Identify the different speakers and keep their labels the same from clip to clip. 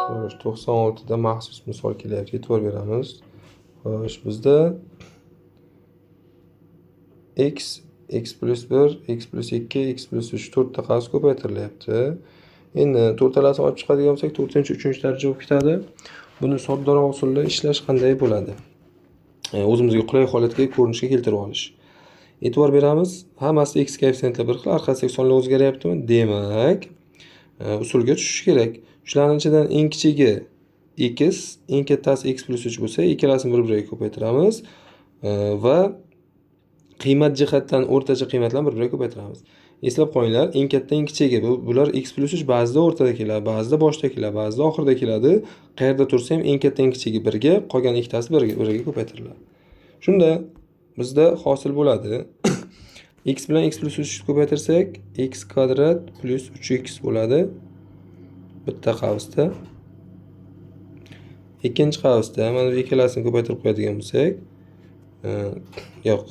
Speaker 1: Xo'sh, 96 da maxsus misol kelyapti. E'tibor beramiz. Xo'sh, bizda x plus 1, x plus 2, x plus 3 to'rtta qavs ko'paytirilyapti. Endi to'rttalasini olib chiqadigan bo'lsak, 4-chi, 3-chi daraja bo'lib ketadi. Buni soddaroq usulda ishlash qanday bo'ladi? O'zimizga qulay holatga ko'rinishga keltirib olish. E'tibor beramiz, hammasi x koeffitsiyentlar bir xil, orqasidagi sonlar o'zgaryaptimi? Demak, usulga tushish kerak. Shularning ichidan eng kichigi x, eng kattasi x plus 3 bo'lsa, ikkalasini bir-biriga ko'paytiramiz va qiymat jihatdan o'rtacha qiymatlarni bir-biriga ko'paytiramiz. Eslab qo'yinglar, eng katta eng kichigi bular x plus 3 ba'zida o'rtada keladi, ba'zida boshda keladi, ba'zida oxirida keladi. Qayerda tursa ham eng katta eng kichigi birga, qolgan ikkitasi biriga ko'paytiriladi. Shunda bizda hosil bo'ladi. X bilan x plus 3 ko'paytirsak, x kvadrat plus 3x bo'ladi. Bitta qavsda. Ikkinchi qavsda mana bu ikkalasini ko'paytirib qo'yadigan bo'lsak, yo'q.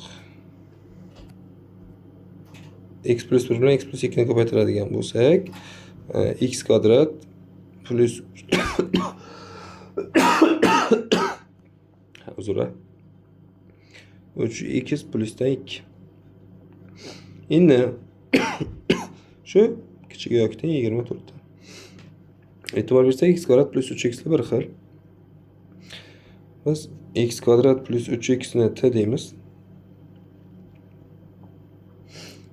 Speaker 1: X plus 1 bilan x plus 2 ni ko'paytiradigan bo'lsak, x kvadrat plus uzra 3x plusdan 2. Endi shu kichik yo'qdan 24 ta. E'tibor bersak, x kvadrat plus 3x bir xil. Biz x kvadrat plus 3x ni t deymiz.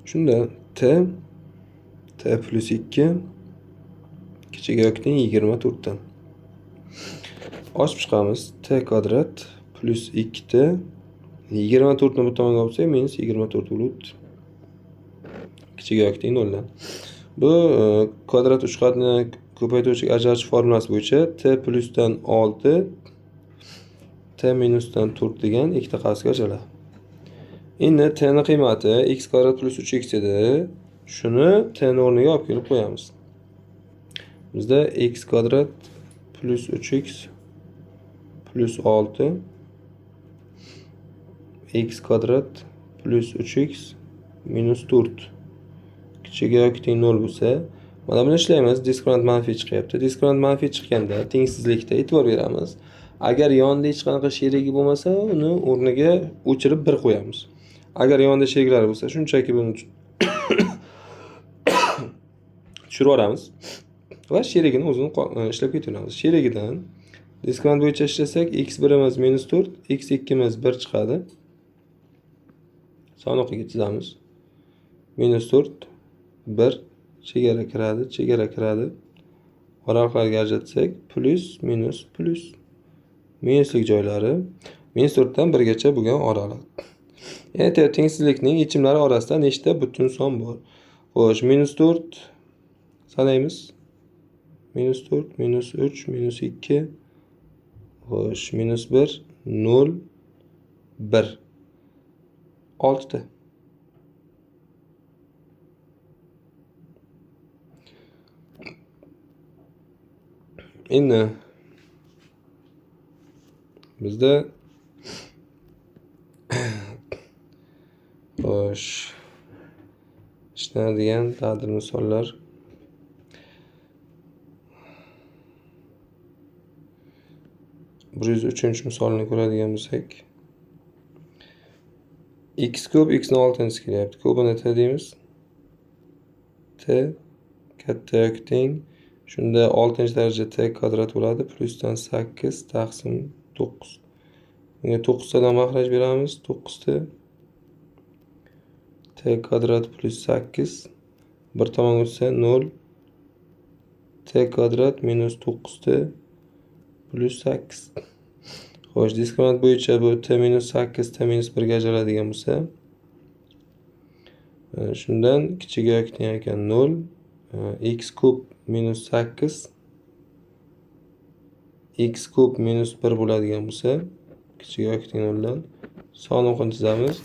Speaker 1: Shunda t plus 2 kichik yo'qdan 24 dan. Ochib chiqamiz. T kvadrat plus 2t 24 ni bu tomonga olsak minus 24 bo'ladi. Kichik yo'qdan 0 dan. Bu kvadrat uchqatni ko'paytiruvchi ajratish formulasi bo'yicha t plusdan 6 t minusdan 4 degan ikkita qavsga ajraladi. Endi t ni qiymati x kvadrat plus 3x edi. Shuni t ni o'rniga olib kelib qo'yamiz. Bizda x kvadrat plus 3x plus 6 x kvadrat plus 3x minus 4 kichik yo'qdan 0 bo'lsa, mana buni ishlaymiz. Diskriminant manfiy chiqyapti. Diskriminant manfiy chiqqanda tengsizlikda e'tibor beramiz. Agar yonida hech qanaqa sherigi bo'lmasa, uni o'rniga o'chirib 1 qo'yamiz. Agar yonida sheriklari bo'lsa, shunchaki buni tushirib yuboramiz va sherigini o'zini ishlab ketaveramiz. Sherigidan diskriminant bo'yicha ishlasak, x1 imiz minus 4, x2 imiz 1 chiqadi. Soniqiga chizamiz. Minus 4, 1 chegara kiradi. Oraliqlarga ajratsak, plus minus plus. Minuslik joylari minus 4 dan 1 gacha bo'lgan oraliq. Endi tengsizlikning yechimlari orasida nechta butun son bor? Xo'sh, minus 4 sanaymiz. Minus 4, minus 3, minus 2. Xo'sh, minus 1, 0, 1. 6 ta. Endi bizda xo'sh, ishlanadigan ta'dil misollar 103 misolni ko'radigan bo'lsak, x kub x ni 6-si kelyapti. Kubini t deymiz. T katta yoki teng. Shunda 6-daraja t kvadrat bo'ladi. Plusdan 8 taqsim 9. Bunga 9 tadan maxraj beramiz. 9 t. T kvadrat plus 8. Bir tomonga o'tsa 0. T kvadrat minus 9 t plus 8. Xo'sh, diskriminant bo'yicha bu t minus 8 t minus 1 ga ajraladigan bo'lsa, shundan kichik yo'qdan ekan 0. X kub minus 8 x kub minus 1 bo'ladigan bo'lsa, kichik yo'qdan 0 dan son o'qini chizamiz.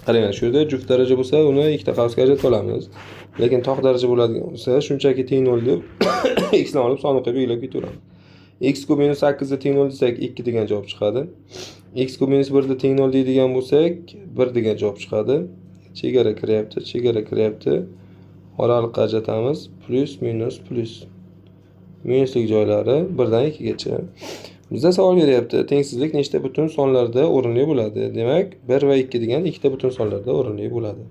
Speaker 1: Qarang, shu yerda juft daraja bo'lsa, uni ikkita qavsga ajratib olamiz. Lekin tog' daraja bo'ladigan bo'lsa, shunchaki teng 0 deb x ni olib son o'qib belgilab ketaveramiz. X kub minus 8 da teng 0 desak, 2 degan javob chiqadi. X kub minus 1 da teng 0 deydigan bo'lsak, 1 degan javob chiqadi. Chegara kiryapti. Oraliqqa ajratamiz. Plus minus plus. minuslik joylari 1 dan 2 gacha. Bizda savol beryapti. Tengsizlik nechta butun sonlarda o'rinli bo'ladi? Demak, 1 va 2 degan ikkita butun sonlarda o'rinli bo'ladi.